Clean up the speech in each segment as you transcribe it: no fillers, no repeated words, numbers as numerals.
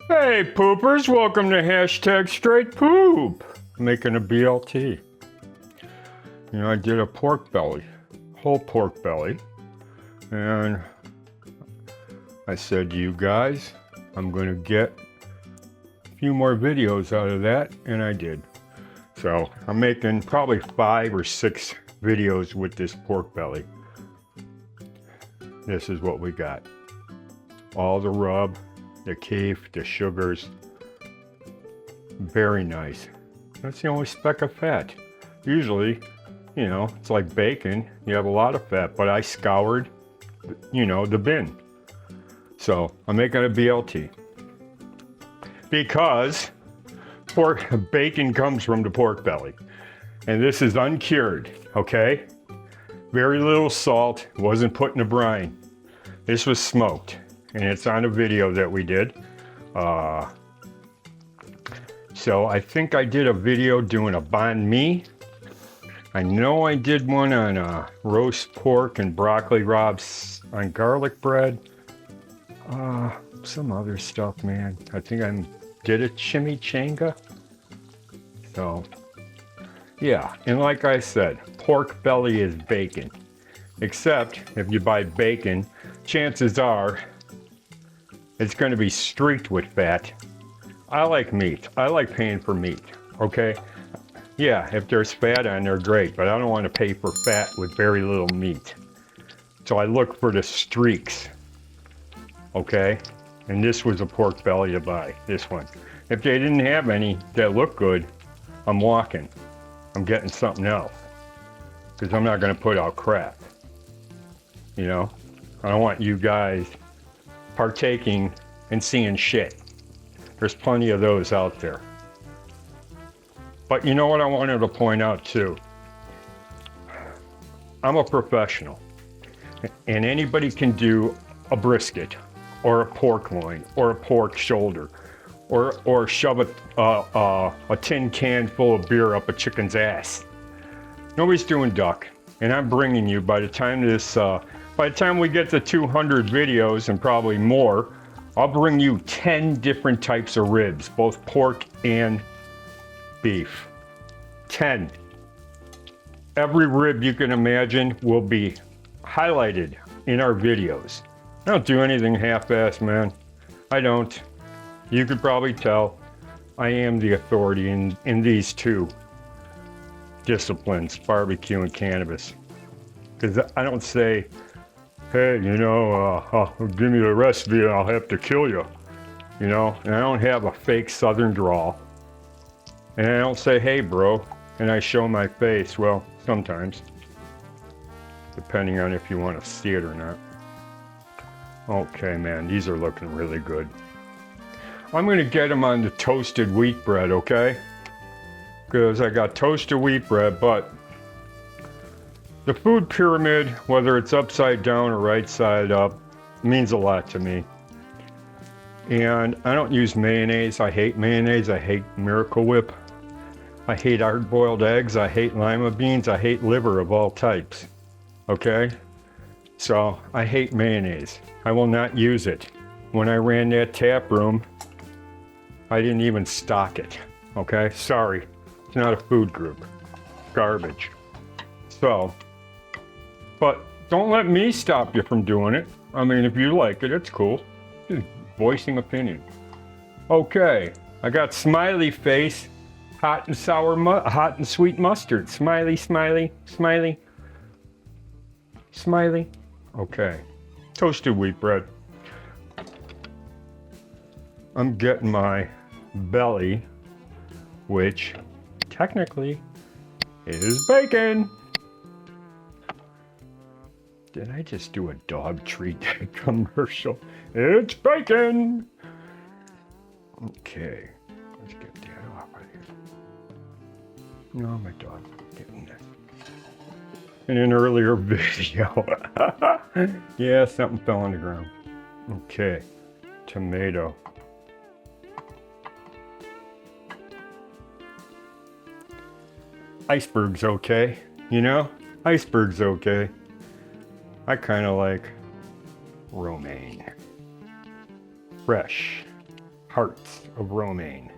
Hey poopers, welcome to hashtag straight poop. Making a BLT. You know, I did a pork belly, whole pork belly, and I said to you guys, I'm gonna get a few more videos out of that, and I did. So I'm making probably 5 or 6 videos with this pork belly. This is what we got. All the rub, the keef, the sugars. Very nice. That's the only speck of fat. Usually, you know, it's like bacon. You have a lot of fat, but I scoured, you know, the bin. So I'm making a BLT. Because bacon comes from the pork belly. And this is uncured, okay? Very little salt, wasn't put in a brine. This was smoked, and it's on a video that we did. So I think I did a video doing a banh mi. I know I did one on roast pork and broccoli rabe on garlic bread. Some other stuff, man. I think I did a chimichanga. So, yeah, and like I said, pork belly is bacon. Except if you buy bacon, chances are it's going to be streaked with fat. I like meat. I like paying for meat, okay? Yeah, if there's fat on there, great, but I don't want to pay for fat with very little meat. So I look for the streaks, okay? And this was a pork belly to buy, this one. If they didn't have any that look good, I'm walking. I'm getting something else. Because I'm not going to put out crap. You know? I don't want you guys partaking and seeing shit. There's plenty of those out there. But you know what I wanted to point out too? I'm a professional. And anybody can do a brisket, or a pork loin, or a pork shoulder, or shove a tin can full of beer up a chicken's ass. Nobody's doing duck. And I'm bringing you, by the time we get to 200 videos and probably more, I'll bring you 10 different types of ribs, both pork and beef. 10. Every rib you can imagine will be highlighted in our videos. I don't do anything half-assed, man. I don't. You could probably tell I am the authority in these two disciplines, barbecue and cannabis. Because I don't say, hey, you know, give me the recipe and I'll have to kill you. You know, and I don't have a fake southern drawl. And I don't say, hey, bro, and I show my face. Well, sometimes, depending on if you want to see it or not. Okay, man, these are looking really good. I'm going to get them on the toasted wheat bread, okay? Because I got toasted wheat bread, but the food pyramid, whether it's upside down or right side up, means a lot to me. And I don't use mayonnaise. I hate mayonnaise. I hate Miracle Whip. I hate hard-boiled eggs. I hate lima beans. I hate liver of all types. Okay? So I hate mayonnaise. I will not use it. When I ran that tap room, I didn't even stock it. Okay? Sorry. It's not a food group. Garbage. So, but don't let me stop you from doing it. I mean, if you like it, it's cool. Just voicing opinion. Okay, I got smiley face, hot and sweet mustard. Smiley, smiley, smiley, smiley. Okay, toasted wheat bread. I'm getting my belly, which technically is bacon. Did I just do a dog treat commercial? It's bacon! Okay, let's get that off of here. No, my dog getting this. In an earlier video. Yeah, something fell on the ground. Okay, tomato. Iceberg's okay, you know? Iceberg's okay. I kind of like romaine. Fresh, hearts of romaine.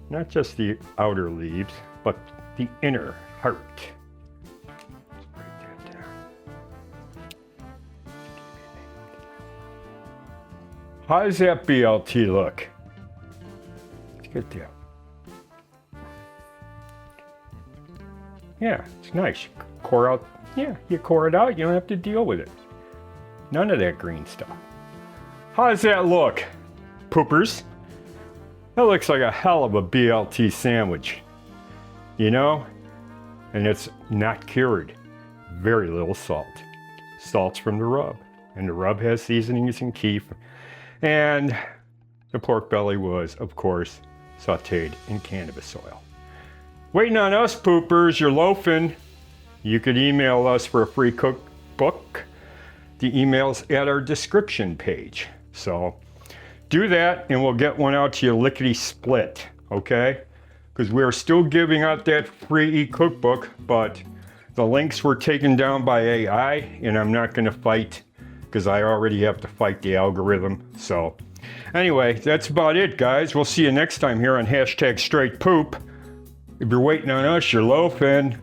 Not just the outer leaves, but the inner heart. Write that down. How does that BLT look? Let's get there. Yeah, it's nice. You core out. Yeah, you core it out. You don't have to deal with it. None of that green stuff. How does that look, poopers? That looks like a hell of a BLT sandwich, you know? And it's not cured. Very little salt. Salt's from the rub. And the rub has seasonings and keef. And the pork belly was, of course, sauteed in cannabis oil. Waiting on us, poopers. You're loafing. You could email us for a free cookbook. The email's at our description page. So do that and we'll get one out to you lickety split, okay? Because we're still giving out that free e-cookbook, but the links were taken down by AI and I'm not going to fight because I already have to fight the algorithm. So anyway, that's about it, guys. We'll see you next time here on #StraightPoop. If you're waiting on us, you're loafing.